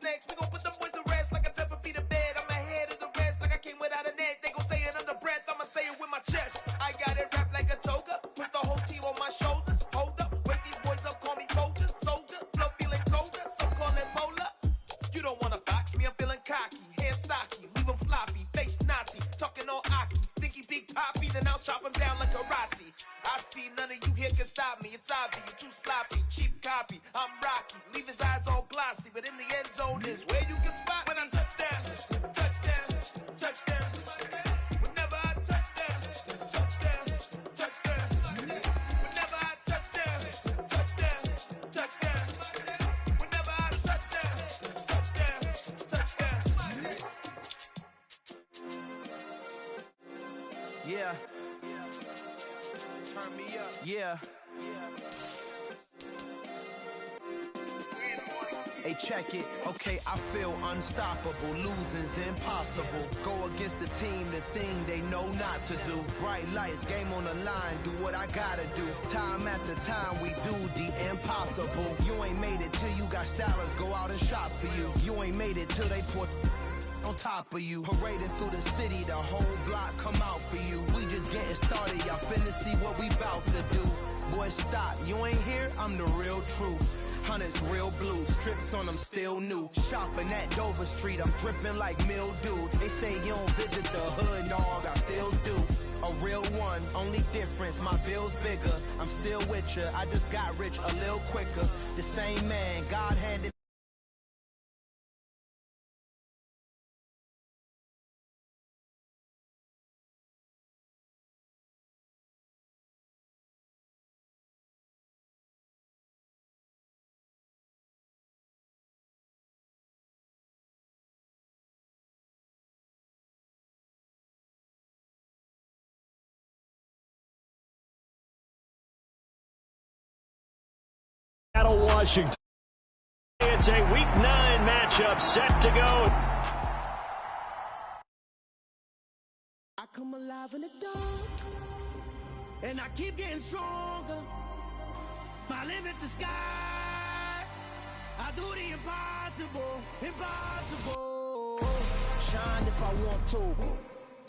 next. We gon' put them boys to rest like a 10 feet of bed. I'm ahead of the rest like I came without a net. They gon' say it under breath, I'ma say it with my chest. I got it wrapped like a toga, put the whole team on my shoulders. Hold up, wake these boys up, call me Folgers, soldier. Flow feeling colder, some call it molar. You don't wanna box me, I'm feeling cocky. Hair stocky, leave him floppy, face Nazi, talking all Aki. Think he big poppy, then I'll chop him down like karate. I see none of you here can stop me. It's obvious, you too sloppy, cheap copy. I'm Rocky, leave his eyes all glossy, but in the end zone is where you can spot when I touchdown, touchdown, touchdown. Whenever I touchdown, touchdown, touchdown. Whenever I touchdown, touchdown, touchdown. Whenever I touchdown, touchdown, touchdown. Yeah. Turn me up. Yeah. Hey, check it. Okay, I feel unstoppable. Losing's impossible. Go against the team, the thing they know not to do. Bright lights, game on the line. Do what I gotta do. Time after time, we do the impossible. You ain't made it till you got stylers go out and shop for you. You ain't made it till they put on top of you. Parading through the city, the whole block come out for you. We just getting started, y'all finna see what we bout to do. Boy, stop, you ain't here, I'm the real truth. Hunters real blue, strips on them still new. Shopping at Dover Street, I'm dripping like mildew. They say you don't visit the hood, dog, I still do. A real one, only difference, my bill's bigger. I'm still with ya, I just got rich a little quicker. The same man, God handed. Washington. It's a Week 9 matchup set to go. I come alive in the dark, and I keep getting stronger. My limit's the sky. I do the impossible, impossible. Shine if I want to.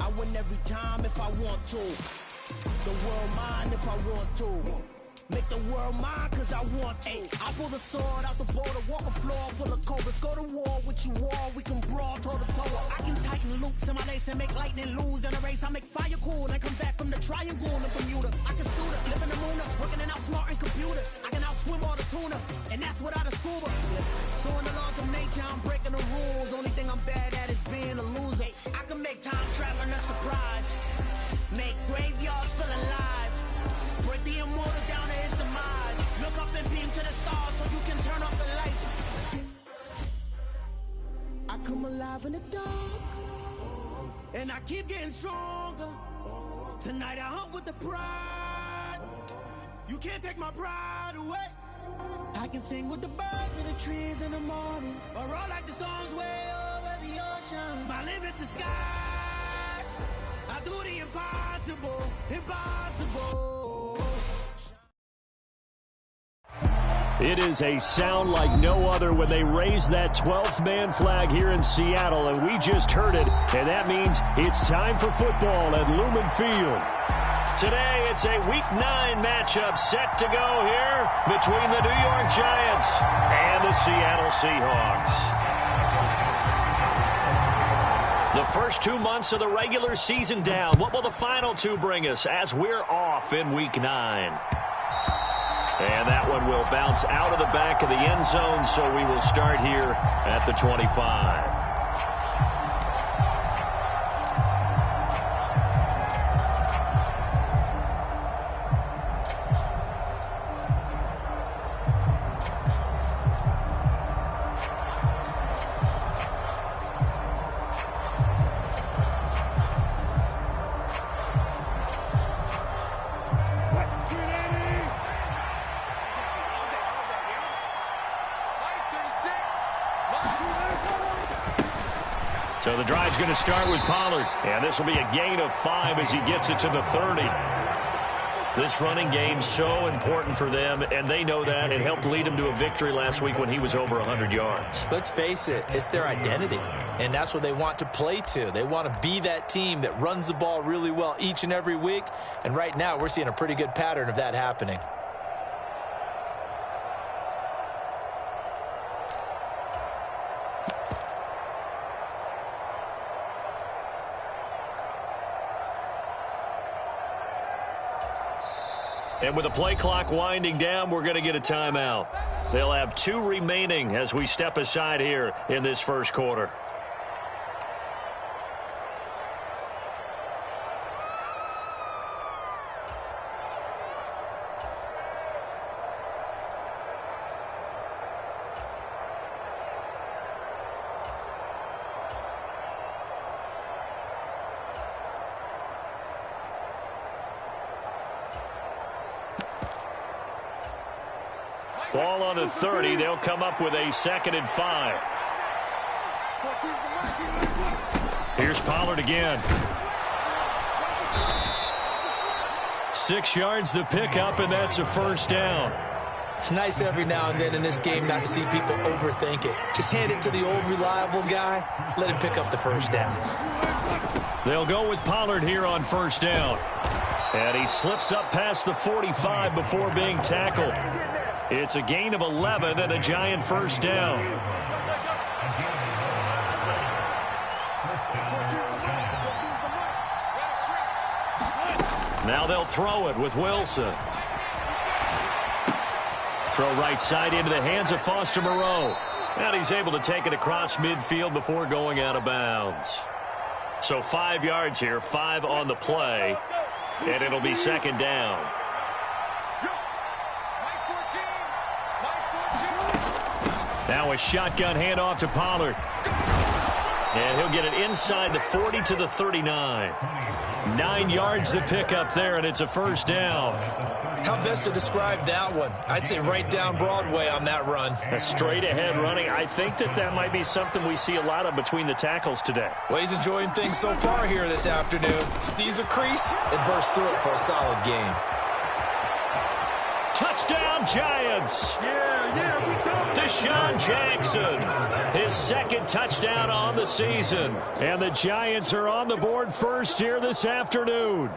I win every time if I want to. The world mine if I want to. Make the world mine cause I want to. I pull the sword out the border, walk a floor full of cobras. Go to war with you all, we can brawl toe to toe. I can tighten loops in my lace and make lightning lose in a race. I make fire cool and come back from the triangle in Bermuda. I can suit it, live in the moon, working and outsmarting computers. I can outswim all the tuna, and that's without a scuba. So in the laws of nature, I'm breaking the rules. Only thing I'm bad at is being a loser. I can make time traveling a surprise. Make graveyards feel alive. Break the immortal down to his demise. Look up and beam to the stars so you can turn off the lights. I come alive in the dark, and I keep getting stronger. Tonight I hunt with the pride. You can't take my pride away. I can sing with the birds in the trees in the morning, or roll like the storms way over the ocean. My limit's the sky. I do the impossible, impossible. It is a sound like no other when they raise that 12th man flag here in Seattle, and we just heard it, and that means it's time for football at Lumen Field. Today, it's a Week 9 matchup set to go here between the New York Giants and the Seattle Seahawks. The first 2 months of the regular season down. What will the final 2 bring us as we're off in Week 9? And that one will bounce out of the back of the end zone, so we will start here at the 25. So the drive's going to start with Pollard. And this will be a gain of 5 as he gets it to the 30. This running game's so important for them, and they know that. It helped lead them to a victory last week when he was over 100 yards. Let's face it, it's their identity, and that's what they want to play to. They want to be that team that runs the ball really well each and every week, and right now we're seeing a pretty good pattern of that happening. And with the play clock winding down, we're going to get a timeout. They'll have 2 remaining as we step aside here in this first quarter. Ball on the 30. They'll come up with a 2nd and 5. Here's Pollard again. 6 yards the pickup, and that's a first down. It's nice every now and then in this game not to see people overthink it. Just hand it to the old reliable guy. Let him pick up the first down. They'll go with Pollard here on first down. And he slips up past the 45 before being tackled. It's a gain of 11 and a Giant first down. Now they'll throw it with Wilson. Throw right side into the hands of Foster Moreau. And he's able to take it across midfield before going out of bounds. So 5 yards here, 5 on the play, and it'll be 2nd down. Now a shotgun handoff to Pollard. And he'll get it inside the 40 to the 39. 9 yards to pick up there, and it's a first down. How best to describe that one? I'd say right down Broadway on that run. A straight-ahead running. I think that might be something we see a lot of between the tackles today. Well, he's enjoying things so far here this afternoon. Sees a crease and bursts through it for a solid game. Touchdown, Giants! Deshaun Jackson, his 2nd touchdown on the season. And the Giants are on the board first here this afternoon.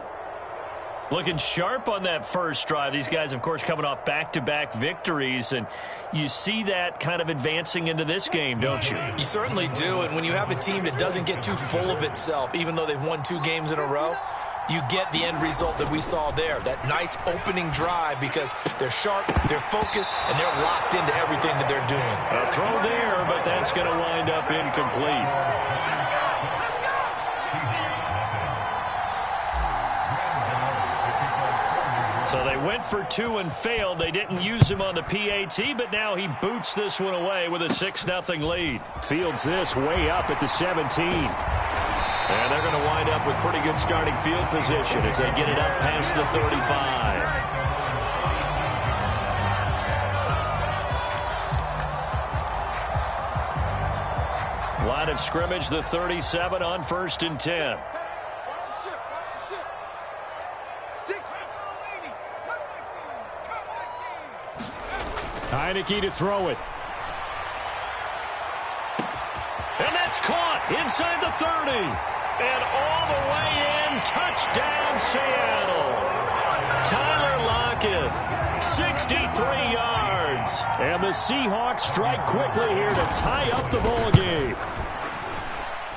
Looking sharp on that first drive. These guys, of course, coming off back-to-back victories, and you see that kind of advancing into this game, don't you? You certainly do, and when you have a team that doesn't get too full of itself, even though they've won 2 games in a row, you get the end result that we saw there, that nice opening drive, because they're sharp, they're focused, and they're locked into everything that they're doing. A throw there, but that's going to wind up incomplete. So they went for 2 and failed. They didn't use him on the PAT, but now he boots this one away with a 6-0 lead. Fields this way up at the 17. And they're going to wind up with pretty good starting field position as they get it up past the 35. Line of scrimmage, the 37 on 1st and 10. Heineke to throw it. And that's caught inside the 30. And all the way in, touchdown Seattle. Tyler Lockett, 63 yards. And the Seahawks strike quickly here to tie up the ball game.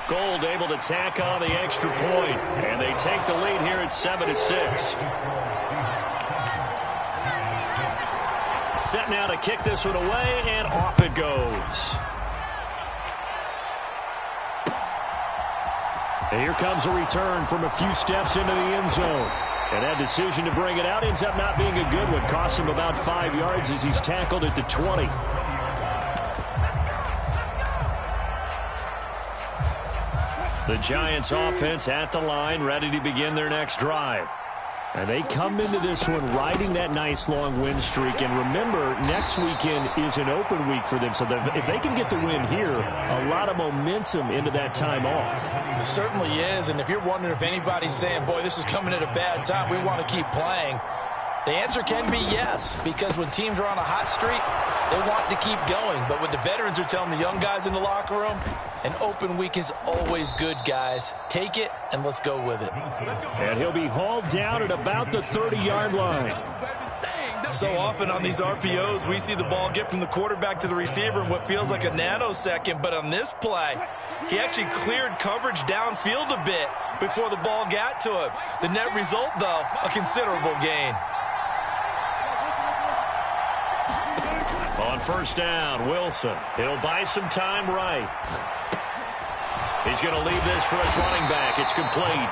Gold able to tack on the extra point, and they take the lead here at 7-6. Set now to kick this one away, and off it goes. And here comes a return from a few steps into the end zone. And that decision to bring it out ends up not being a good one. Costs him about 5 yards as he's tackled at the 20. The Giants offense at the line, ready to begin their next drive. And they come into this one riding that nice long win streak. And remember, next weekend is an open week for them. So if they can get the win here, a lot of momentum into that time off. It certainly is. And if you're wondering if anybody's saying, boy, this is coming at a bad time, we want to keep playing, The answer can be yes, because when teams are on a hot streak, they want to keep going. But what the veterans are telling the young guys in the locker room, an open week is always good, guys. Take it, and let's go with it. And he'll be hauled down at about the 30-yard line. So often on these RPOs, we see the ball get from the quarterback to the receiver in what feels like a nanosecond. But on this play, he actually cleared coverage downfield a bit before the ball got to him. The net result, though, a considerable gain. On first down, Wilson. He'll buy some time right. He's going to leave this for his running back. It's complete.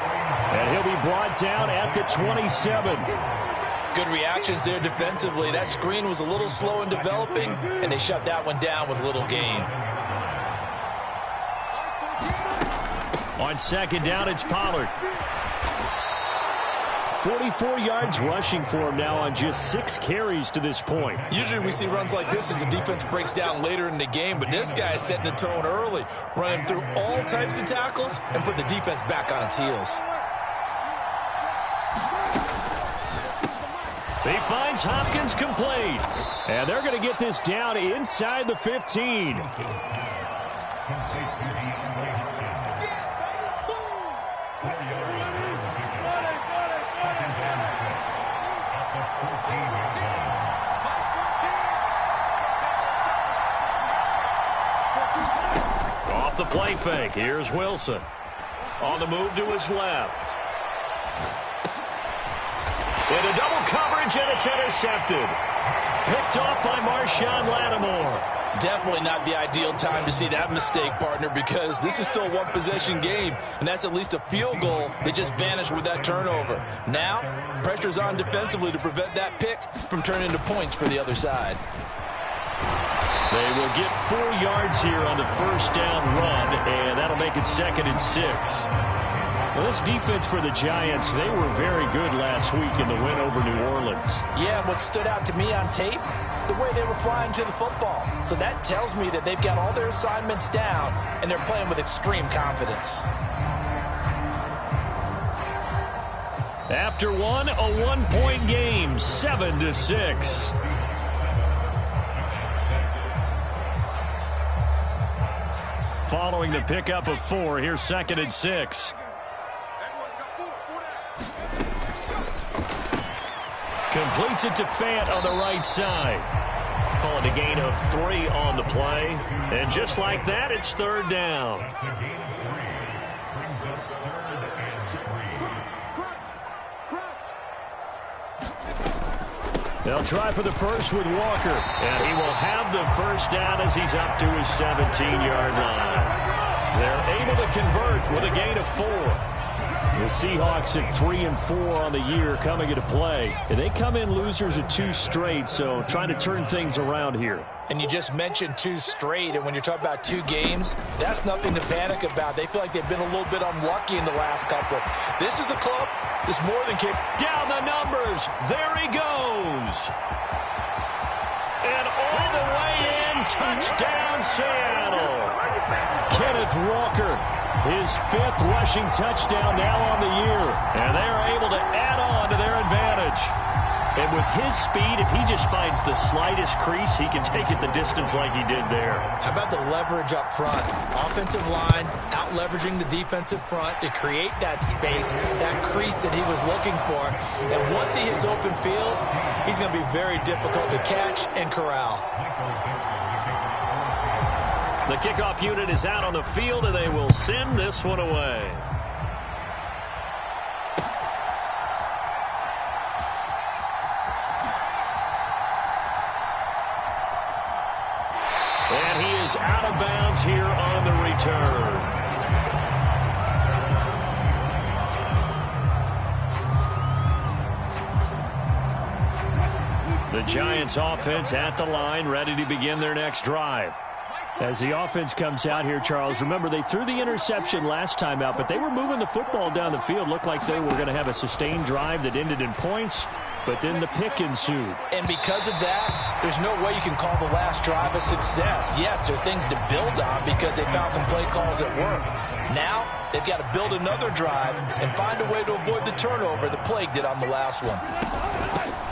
And he'll be brought down at the 27. Good reactions there defensively. That screen was a little slow in developing, and they shut that one down with little gain. On second down, it's Pollard. 44 yards rushing for him now on just 6 carries to this point. Usually we see runs like this as the defense breaks down later in the game, but this guy is setting the tone early, running through all types of tackles and put the defense back on its heels. He finds Hopkins complete. And they're going to get this down inside the 15. Off the play fake. Here's Wilson. On the move to his left. Into double coverage, and it's intercepted. Picked off by Marshawn Lattimore. Definitely not the ideal time to see that mistake, partner, because this is still a one-possession game, and that's at least a field goal that just vanished with that turnover. Now, pressure's on defensively to prevent that pick from turning into points for the other side. They will get 4 yards here on the first down run, and that'll make it 2nd and 6. Well, this defense for the Giants, they were very good last week in the win over New Orleans. Yeah, what stood out to me on tape, the way they were flying to the football. So that tells me that they've got all their assignments down, and they're playing with extreme confidence. After one, a 1-point game, 7-6. Following the pickup of 4, here's 2nd and 6. Completes it to Fant on the right side. Calling a gain of 3 on the play. And just like that, it's 3rd down. They'll try for the first with Walker. And he will have the first down as he's up to his 17-yard line. They're able to convert with a gain of 4. The Seahawks at 3-4 on the year coming into play. And they come in losers of 2 straight, so trying to turn things around here. And you just mentioned 2 straight, and when you're talking about 2 games, that's nothing to panic about. They feel like they've been a little bit unlucky in the last couple. This is a club that's more than capable. Down the numbers. There he goes. And all the way in, touchdown Seattle. Kenneth Walker, his 5th rushing touchdown now on the year. And they are able to add on to their advantage. And with his speed, if he just finds the slightest crease, he can take it the distance like he did there. How about the leverage up front? Offensive line out-leveraging the defensive front to create that space, that crease that he was looking for. And once he hits open field, he's going to be very difficult to catch and corral. The kickoff unit is out on the field, and they will send this one away. And he is out of bounds here on the return. The Giants offense at the line, ready to begin their next drive. As the offense comes out here, Charles, remember they threw the interception last time out, but they were moving the football down the field. Looked like they were going to have a sustained drive that ended in points, but then the pick ensued. And because of that, there's no way you can call the last drive a success. Yes, there are things to build on because they found some play calls that work. Now, they've got to build another drive and find a way to avoid the turnover the plague did on the last one.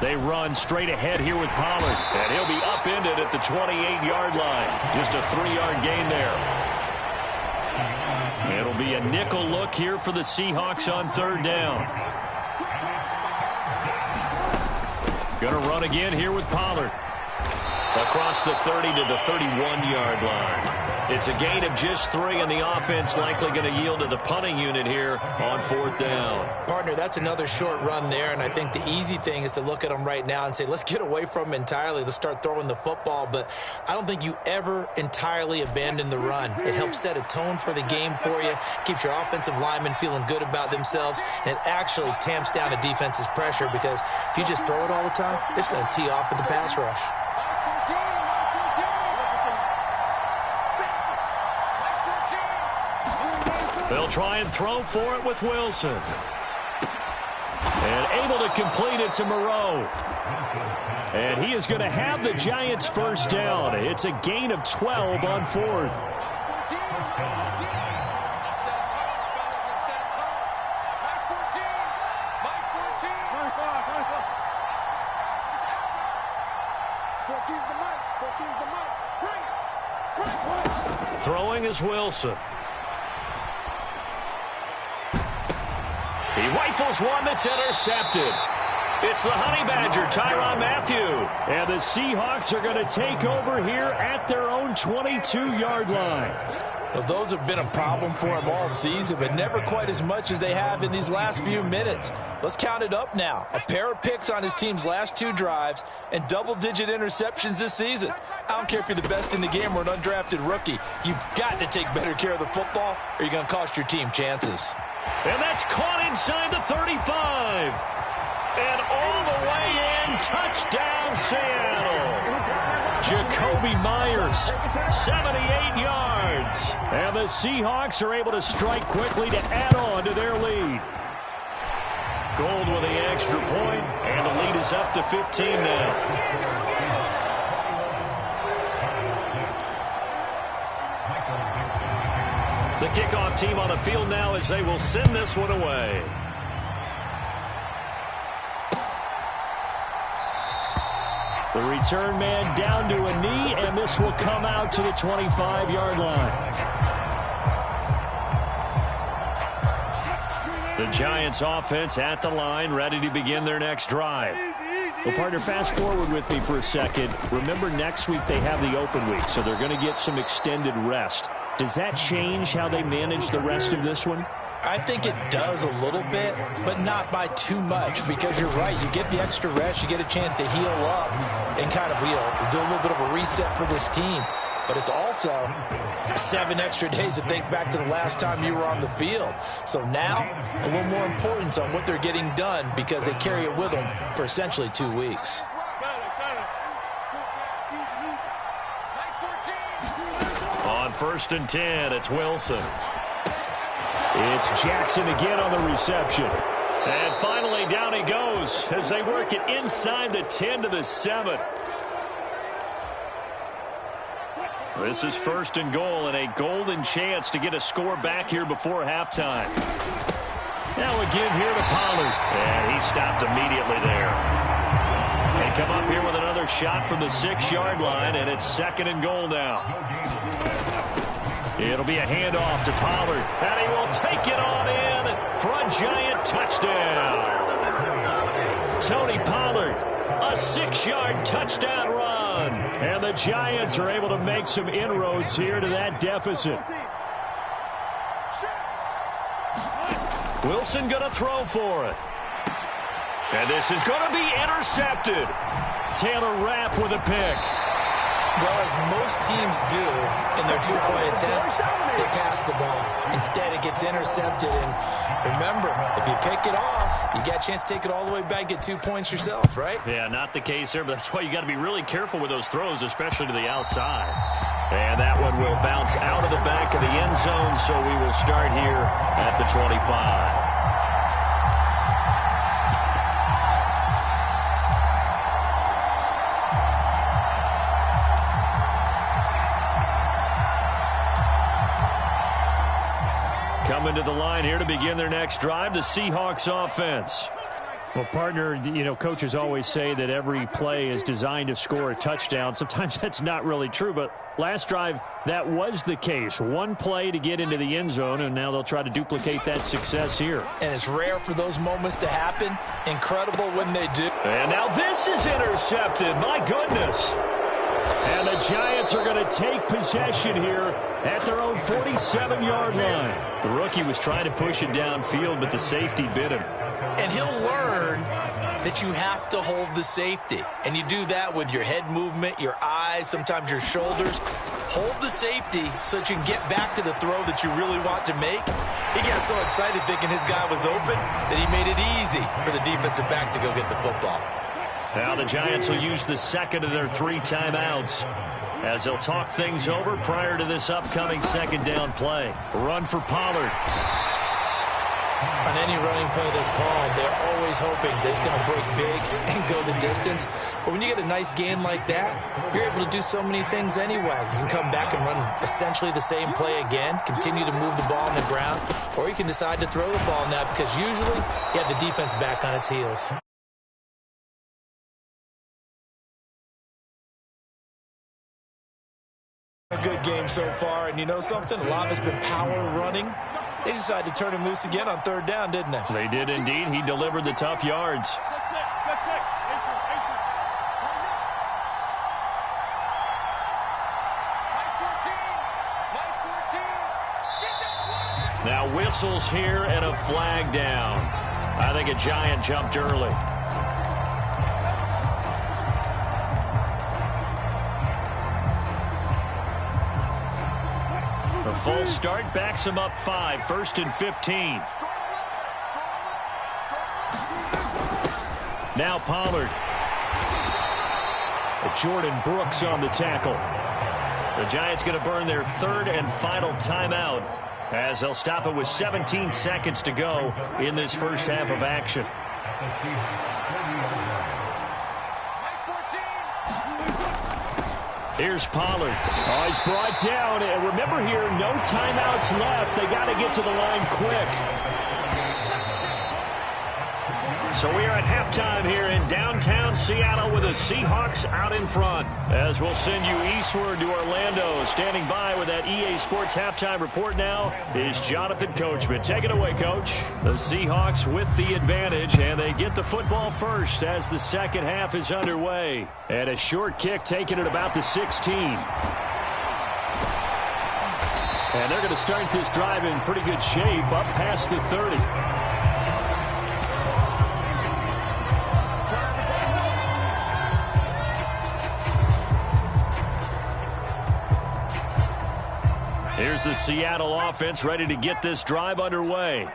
They run straight ahead here with Pollard. And he'll be upended at the 28-yard line. Just a 3-yard gain there. It'll be a nickel look here for the Seahawks on 3rd down. Going to run again here with Pollard. Across the 30 to the 31-yard line. It's a gain of just 3, and the offense likely going to yield to the punting unit here on 4th down. Partner, that's another short run there, and I think the easy thing is to look at them right now and say, let's get away from them entirely. Let's start throwing the football, but I don't think you ever entirely abandon the run. It helps set a tone for the game for you, keeps your offensive linemen feeling good about themselves, and it actually tamps down a defense's pressure because if you just throw it all the time, it's going to tee off with the pass rush. They'll try and throw for it with Wilson. And able to complete it to Moreau. And he is going to have the Giants' first down. It's a gain of 12 on 4th. Throwing is Wilson. He rifles one that's intercepted. It's the Honey Badger, Tyrann Mathieu. And the Seahawks are going to take over here at their own 22-yard line. Well, those have been a problem for him all season, but never quite as much as they have in these last few minutes. Let's count it up now. A pair of picks on his team's last 2 drives and double-digit interceptions this season. I don't care if you're the best in the game or an undrafted rookie. You've got to take better care of the football or you're going to cost your team chances. And that's caught inside the 35. And all the way in, touchdown Seattle. Jacoby Myers, 78 yards. And the Seahawks are able to strike quickly to add on to their lead. Gold with the extra point, and the lead is up to 15 now. The kickoff team on the field now as they will send this one away. The return man down to a knee, and this will come out to the 25-yard line. The Giants offense at the line, ready to begin their next drive. Well, partner, fast forward with me for a second. Remember, next week they have the open week, so they're going to get some extended rest. Does that change how they manage the rest of this one? I think it does a little bit, but not by too much, because you're right. You get the extra rest. You get a chance to heal up and kind of do a little bit of a reset for this team. But it's also 7 extra days to think back to the last time you were on the field. So now, a little more importance on what they're getting done because they carry it with them for essentially 2 weeks. On 1st and 10, it's Wilson. It's Jackson again on the reception. And finally, down he goes as they work it inside the 10 to the 7. This is 1st and goal and a golden chance to get a score back here before halftime. Now again here to Pollard. And he stopped immediately there. They come up here with another shot from the 6-yard line, and it's 2nd and goal now. It'll be a handoff to Pollard, and he will take it on in for a Giant touchdown. Tony Pollard, a 6-yard touchdown run. And the Giants are able to make some inroads here to that deficit. Wilson going to throw for it. And this is going to be intercepted. Taylor Rapp with a pick. Well, as most teams do in their 2-point attempt, they pass the ball. Instead, it gets intercepted. And remember, if you pick it off, you got a chance to take it all the way back, get 2 points yourself, right? Yeah, not the case there, but that's why you got to be really careful with those throws, especially to the outside. And that one will bounce out of the back of the end zone, so we will start here at the 25. Coming to the line here to begin their next drive, the Seahawks offense. Well, partner, coaches always say that every play is designed to score a touchdown. Sometimes that's not really true, but last drive, that was the case. One play to get into the end zone, and now they'll try to duplicate that success here. And it's rare for those moments to happen. Incredible when they do. And now this is intercepted. My goodness. And the Giants are going to take possession here at their own 47-yard line. The rookie was trying to push it downfield, but the safety bit him. And he'll learn that you have to hold the safety. And you do that with your head movement, your eyes, sometimes your shoulders. Hold the safety so that you can get back to the throw that you really want to make. He got so excited thinking his guy was open that he made it easy for the defensive back to go get the football. Now the Giants will use the second of their 3 timeouts as they'll talk things over prior to this upcoming second down play. Run for Pollard. On any running play that's called, they're always hoping that it's going to break big and go the distance. But when you get a nice gain like that, you're able to do so many things anyway. You can come back and run essentially the same play again, continue to move the ball on the ground, or you can decide to throw the ball now because usually you have the defense back on its heels. A good game so far, and you know something? A lot of it's been power running. They decided to turn him loose again on 3rd down, didn't they? They did indeed. He delivered the tough yards. Now whistles here and a flag down. I think a Giant jumped early. The full start backs him up 5, 1st and 15. Now Pollard. Jordan Brooks on the tackle. The Giants going to burn their 3rd and final timeout as they'll stop it with 17 seconds to go in this first half of action. Here's Pollard. Oh, he's brought down. And remember here, no timeouts left. They got to get to the line quick. So we are at halftime here in downtown Seattle with the Seahawks out in front. As we'll send you eastward to Orlando. Standing by with that EA Sports halftime report now is Jonathan Coachman. Take it away, Coach. The Seahawks with the advantage, and they get the football first as the second half is underway. And a short kick taken at about the 16. And they're going to start this drive in pretty good shape up past the 30. Here's the Seattle offense ready to get this drive underway.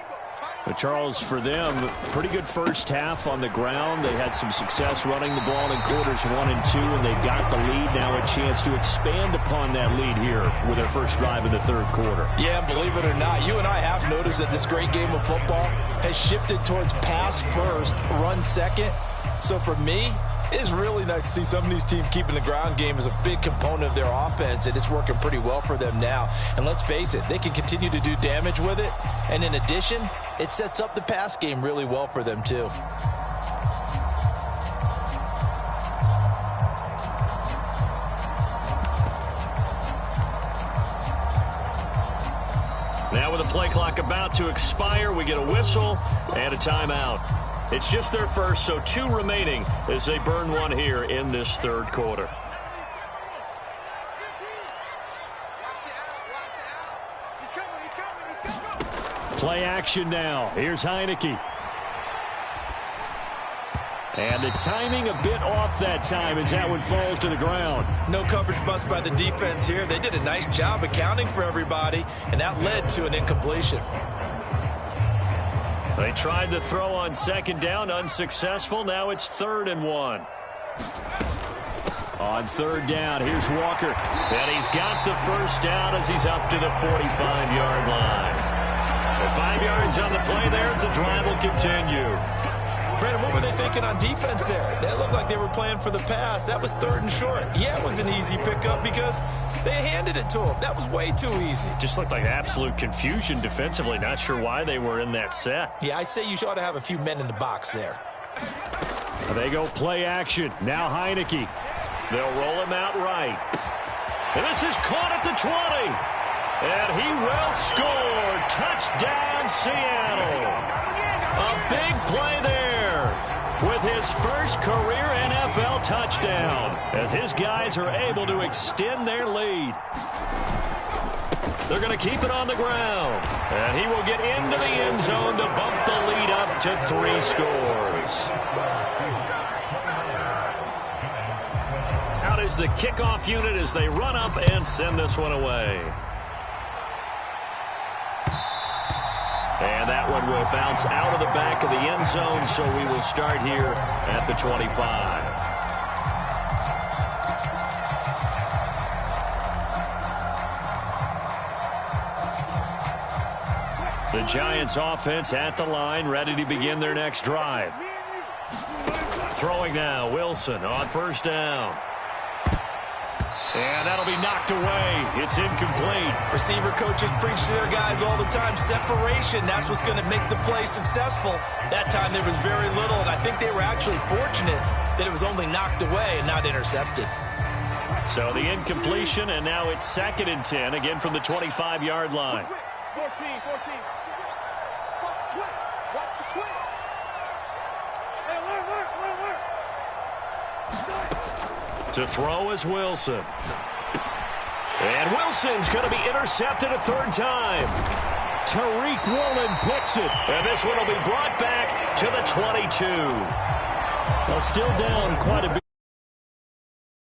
But Charles, for them, pretty good first half on the ground. They had some success running the ball in quarters 1 and 2, and they got the lead. Now a chance to expand upon that lead here with their first drive in the 3rd quarter. Yeah, believe it or not, you and I have noticed that this great game of football has shifted towards pass first, run second. So for me, it's really nice to see some of these teams keeping the ground game as a big component of their offense, and it's working pretty well for them now. And let's face it, they can continue to do damage with it. And in addition, it sets up the pass game really well for them too. Now with the play clock about to expire, we get a whistle and a timeout. It's just their first, so 2 remaining as they burn 1 here in this 3rd quarter. Play action now. Here's Heineke. And the timing a bit off that time as that one falls to the ground. No coverage bust by the defense here. They did a nice job accounting for everybody, and that led to an incompletion. They tried the throw on 2nd down, unsuccessful. Now it's 3rd and 1. On 3rd down, here's Walker. And he's got the first down as he's up to the 45-yard line. With 5 yards on the play there, the drive will continue. Brandon, what were they thinking on defense there? That looked like they were playing for the pass. That was 3rd and short. Yeah, it was an easy pickup because they handed it to him. That was way too easy. Just looked like absolute confusion defensively. Not sure why they were in that set. Yeah, I'd say you ought to have a few men in the box there. They go play action. Now Heineke. They'll roll him out right. And this is caught at the 20. And he will score. Touchdown, Seattle. A big play there with his first career NFL touchdown as his guys are able to extend their lead. They're going to keep it on the ground. And he will get into the end zone to bump the lead up to 3 scores. Out is the kickoff unit as they run up and send this one away. And that one will bounce out of the back of the end zone, so we will start here at the 25. The Giants offense at the line, ready to begin their next drive. Throwing now, Wilson on first down. And that'll be knocked away. It's incomplete. Receiver coaches preach to their guys all the time. Separation, that's what's going to make the play successful. That time there was very little, and I think they were actually fortunate that it was only knocked away and not intercepted. So the incompletion, and now it's 2nd and 10, again from the 25-yard line. 14. Watch the twist. Watch the twist. Hey, work. To throw is Wilson. And Wilson's going to be intercepted a 3rd time. Tariq Woolen picks it. And this one will be brought back to the 22. Well, still down quite a bit.